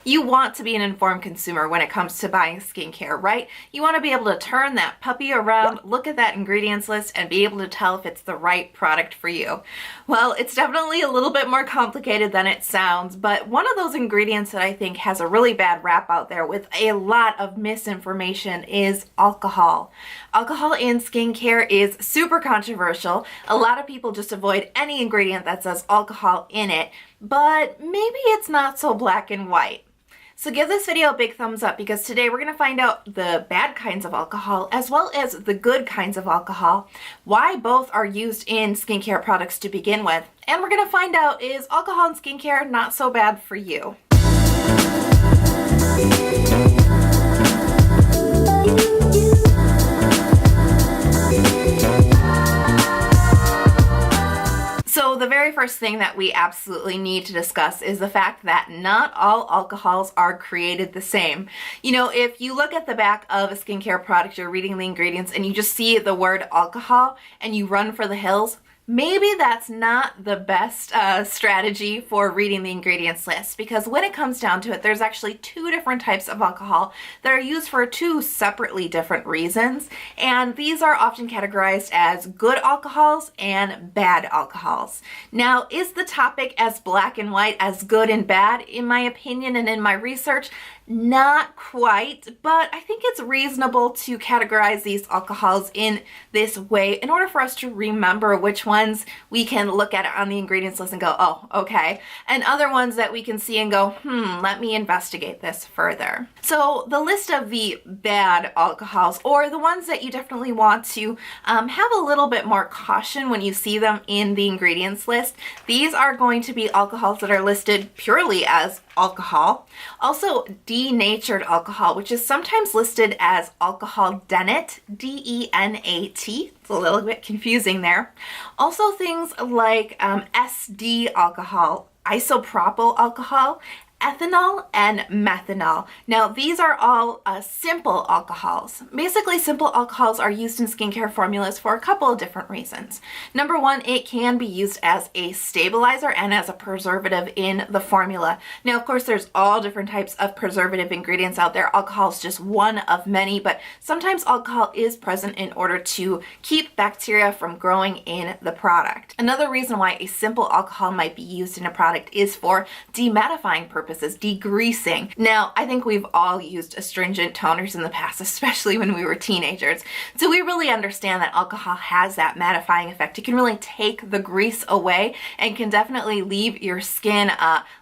You want to be an informed consumer when it comes to buying skincare, right? You want to be able to turn that puppy around, look at that ingredients list, and be able to tell if it's the right product for you. Well, it's definitely a little bit more complicated than it sounds, but one of those ingredients that I think has a really bad rap out there with a lot of misinformation is alcohol. Alcohol in skincare is super controversial. A lot of people just avoid any ingredient that says alcohol in it, but maybe it's not so black and white. So give this video a big thumbs up because today we're going to find out the bad kinds of alcohol as well as the good kinds of alcohol, why both are used in skincare products to begin with, and we're going to find out, is alcohol in skincare not so bad for you? So the very first thing that we absolutely need to discuss is the fact that not all alcohols are created the same. You know, if you look at the back of a skincare product, you're reading the ingredients and you just see the word alcohol and you run for the hills, maybe that's not the best strategy for reading the ingredients list, because when it comes down to it, there's actually two different types of alcohol that are used for two separately different reasons, and these are often categorized as good alcohols and bad alcohols. Now, is the topic as black and white as good and bad? In my opinion and in my research, not quite, but I think it's reasonable to categorize these alcohols in this way in order for us to remember which ones we can look at it on the ingredients list and go, oh, okay, and other ones that we can see and go, let me investigate this further. So the list of the bad alcohols, or the ones that you definitely want to have a little bit more caution when you see them in the ingredients list, these are going to be alcohols that are listed purely as alcohol. Also, denatured alcohol, which is sometimes listed as alcohol Denat, D-E-N-A-T. It's a little bit confusing there. Also things like SD alcohol, isopropyl alcohol, ethanol, and methanol. Now, these are all simple alcohols. Basically, simple alcohols are used in skincare formulas for a couple of different reasons. Number one, it can be used as a stabilizer and as a preservative in the formula. Now, of course, there's all different types of preservative ingredients out there. Alcohol is just one of many, but sometimes alcohol is present in order to keep bacteria from growing in the product. Another reason why a simple alcohol might be used in a product is for demattifying purposes, degreasing. Now, I think we've all used astringent toners in the past, especially when we were teenagers. So we really understand that alcohol has that mattifying effect. It can really take the grease away and can definitely leave your skin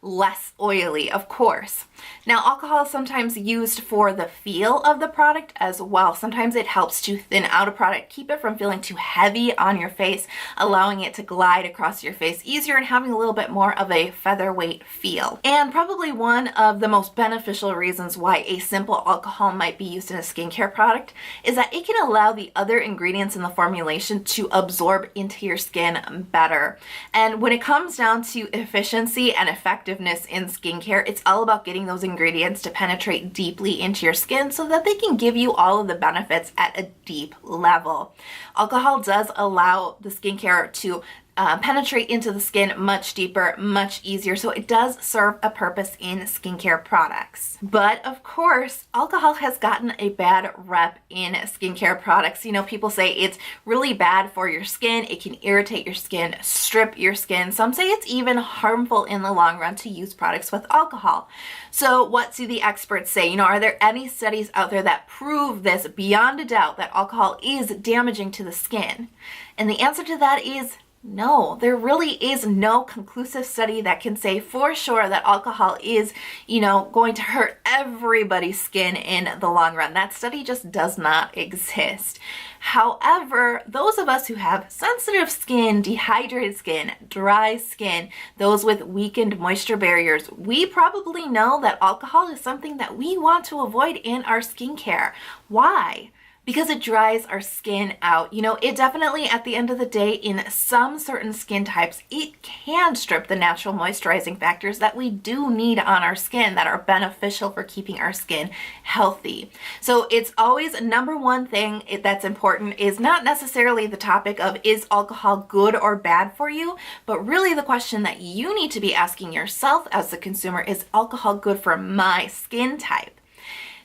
less oily, of course. Now, alcohol is sometimes used for the feel of the product as well. Sometimes it helps to thin out a product, keep it from feeling too heavy on your face, allowing it to glide across your face easier and having a little bit more of a featherweight feel. And probably one of the most beneficial reasons why a simple alcohol might be used in a skincare product is that it can allow the other ingredients in the formulation to absorb into your skin better. And when it comes down to efficiency and effectiveness in skincare, it's all about getting those ingredients to penetrate deeply into your skin so that they can give you all of the benefits at a deep level. Alcohol does allow the skincare to penetrate into the skin much deeper, much easier, so it does serve a purpose in skincare products. But of course, alcohol has gotten a bad rep in skincare products. You know, people say it's really bad for your skin, it can irritate your skin, strip your skin. Some say it's even harmful in the long run to use products with alcohol. So what do the experts say? You know, are there any studies out there that prove this beyond a doubt, that alcohol is damaging to the skin? And the answer to that is no, there really is no conclusive study that can say for sure that alcohol is, going to hurt everybody's skin in the long run. That study just does not exist. However, those of us who have sensitive skin, dehydrated skin, dry skin, those with weakened moisture barriers, we probably know that alcohol is something that we want to avoid in our skincare. Why? because it dries our skin out. You know, it definitely, at the end of the day, in some certain skin types, it can strip the natural moisturizing factors that we do need on our skin that are beneficial for keeping our skin healthy. So it's always number one thing that's important is not necessarily the topic of is alcohol good or bad for you, but really the question that you need to be asking yourself as the consumer is alcohol good for my skin type?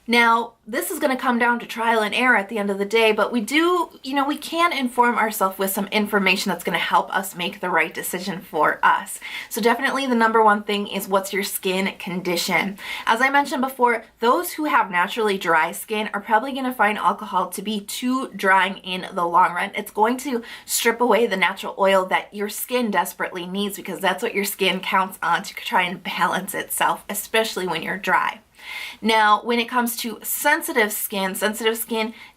Now, this is going to come down to trial and error at the end of the day, but we do, we can inform ourselves with some information that's going to help us make the right decision for us. So definitely the number one thing is what's your skin condition. As I mentioned before, those who have naturally dry skin are probably going to find alcohol to be too drying in the long run. It's going to strip away the natural oil that your skin desperately needs because that's what your skin counts on to try and balance itself, especially when you're dry. Now, when it comes to sensitive skin,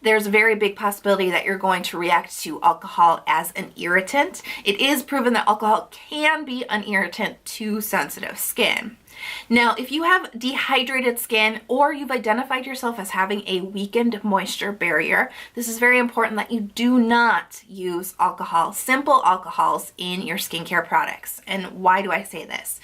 there's a very big possibility that you're going to react to alcohol as an irritant. It is proven that alcohol can be an irritant to sensitive skin. Now, if you have dehydrated skin or you've identified yourself as having a weakened moisture barrier, this is very important that you do not use alcohol, simple alcohols in your skincare products. And why do I say this?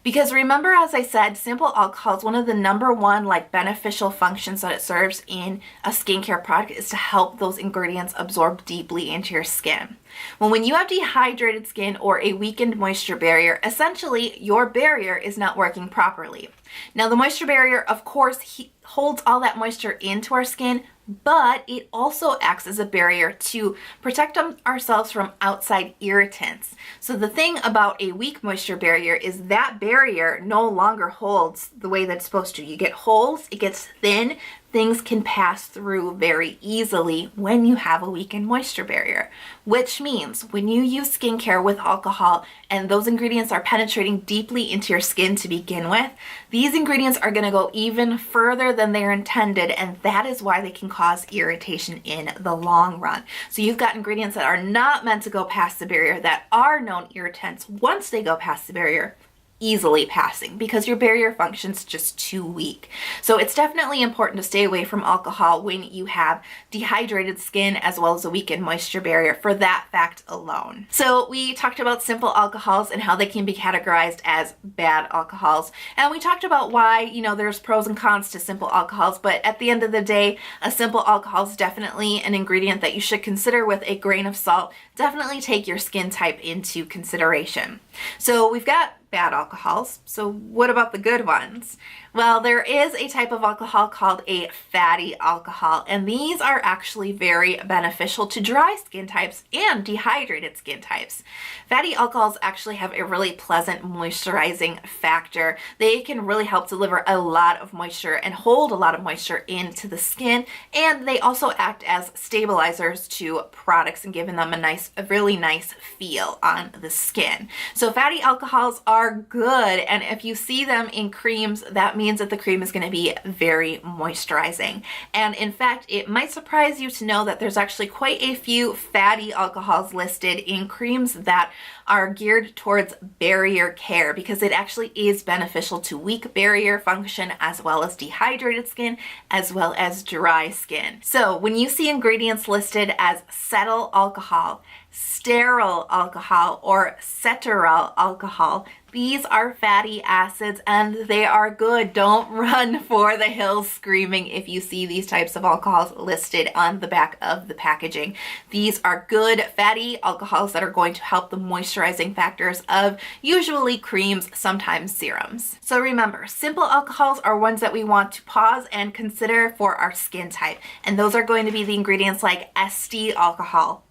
Because remember, as I said, simple alcohol is one of the number one beneficial functions that it serves in a skincare product is to help those ingredients absorb deeply into your skin. Well, when you have dehydrated skin or a weakened moisture barrier, essentially your barrier is not working properly. Now, the moisture barrier, of course, holds all that moisture into our skin, but it also acts as a barrier to protect ourselves from outside irritants. So the thing about a weak moisture barrier is that barrier no longer holds the way that it's supposed to. You get holes, it gets thin, things can pass through very easily when you have a weakened moisture barrier, which means when you use skincare with alcohol and those ingredients are penetrating deeply into your skin to begin with, these ingredients are going to go even further than they're intended, and that is why they can cause irritation in the long run. So you've got ingredients that are not meant to go past the barrier that are known irritants once they go past the barrier, easily passing because your barrier function's just too weak. So it's definitely important to stay away from alcohol when you have dehydrated skin as well as a weakened moisture barrier for that fact alone. So we talked about simple alcohols and how they can be categorized as bad alcohols. And we talked about why, there's pros and cons to simple alcohols, but at the end of the day, a simple alcohol is definitely an ingredient that you should consider with a grain of salt. Definitely take your skin type into consideration. So we've got bad alcohols. So what about the good ones? Well, there is a type of alcohol called a fatty alcohol, and these are actually very beneficial to dry skin types and dehydrated skin types. Fatty alcohols actually have a really pleasant moisturizing factor. They can really help deliver a lot of moisture and hold a lot of moisture into the skin, and they also act as stabilizers to products and giving them a really nice feel on the skin. So fatty alcohols are good, and if you see them in creams, that means that the cream is going to be very moisturizing. And in fact, it might surprise you to know that there's actually quite a few fatty alcohols listed in creams that are geared towards barrier care because it actually is beneficial to weak barrier function as well as dehydrated skin as well as dry skin. So when you see ingredients listed as cetyl alcohol, stearyl alcohol, or ceteryl alcohol, these are fatty acids and they are good. Don't run for the hills screaming if you see these types of alcohols listed on the back of the packaging. These are good fatty alcohols that are going to help the moisturizing factors of usually creams, sometimes serums. So remember, simple alcohols are ones that we want to pause and consider for our skin type. And those are going to be the ingredients like SD alcohol,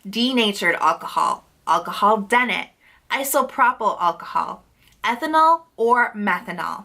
denatured alcohol, alcohol Denat, isopropyl alcohol, ethanol, or methanol.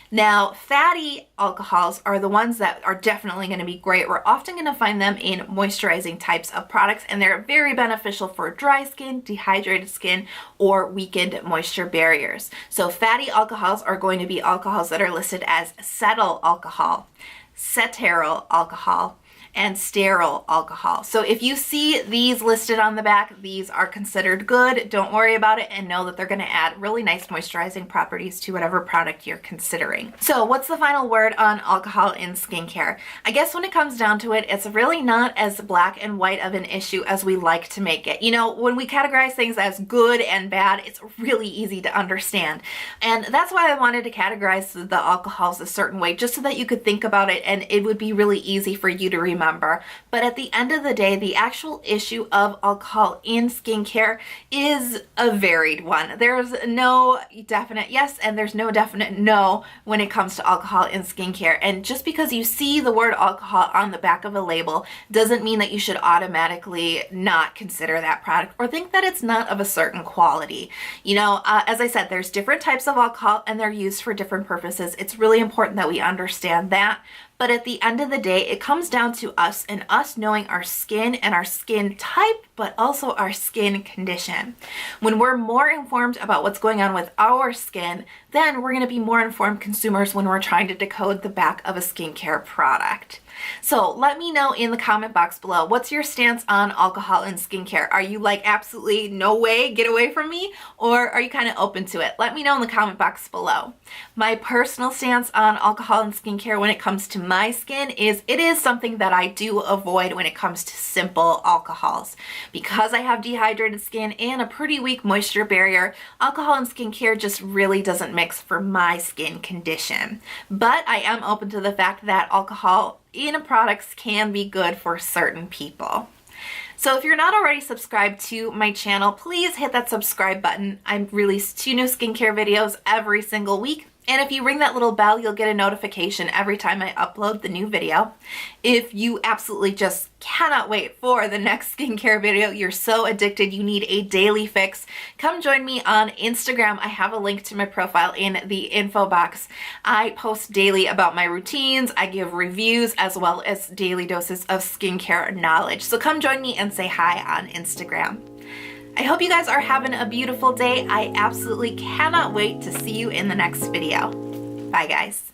Now, fatty alcohols are the ones that are definitely going to be great. We're often going to find them in moisturizing types of products, and they're very beneficial for dry skin, dehydrated skin, or weakened moisture barriers. So fatty alcohols are going to be alcohols that are listed as cetyl alcohol, ceteryl alcohol, and sterile alcohol. So if you see these listed on the back, these are considered good. Don't worry about it and know that they're going to add really nice moisturizing properties to whatever product you're considering. So what's the final word on alcohol in skincare? I guess when it comes down to it, it's really not as black and white of an issue as we like to make it. You know, when we categorize things as good and bad, it's really easy to understand. And that's why I wanted to categorize the alcohols a certain way, just so that you could think about it and it would be really easy for you to remember. But at the end of the day, the actual issue of alcohol in skincare is a varied one. There's no definite yes and there's no definite no when it comes to alcohol in skincare. And just because you see the word alcohol on the back of a label doesn't mean that you should automatically not consider that product or think that it's not of a certain quality. You know, as I said, there's different types of alcohol and they're used for different purposes. It's really important that we understand that. But at the end of the day, it comes down to us and us knowing our skin and our skin type, but also our skin condition. When we're more informed about what's going on with our skin, then we're going to be more informed consumers when we're trying to decode the back of a skincare product. So let me know in the comment box below, what's your stance on alcohol in skincare? Are you like absolutely no way, get away from me? Or are you kind of open to it? Let me know in the comment box below. My personal stance on alcohol in skincare when it comes to my skin is it is something that I do avoid when it comes to simple alcohols. Because I have dehydrated skin and a pretty weak moisture barrier, alcohol in skincare just really doesn't mix for my skin condition. But I am open to the fact that alcohol in products can be good for certain people. So if you're not already subscribed to my channel, please hit that subscribe button. I release 2 new skincare videos every single week. And if you ring that little bell, you'll get a notification every time I upload the new video. If you absolutely just cannot wait for the next skincare video, you're so addicted you need a daily fix, come join me on Instagram. I have a link to my profile in the info box. I post daily about my routines. I give reviews as well as daily doses of skincare knowledge. So come join me and say hi on Instagram. I hope you guys are having a beautiful day. I absolutely cannot wait to see you in the next video. Bye, guys.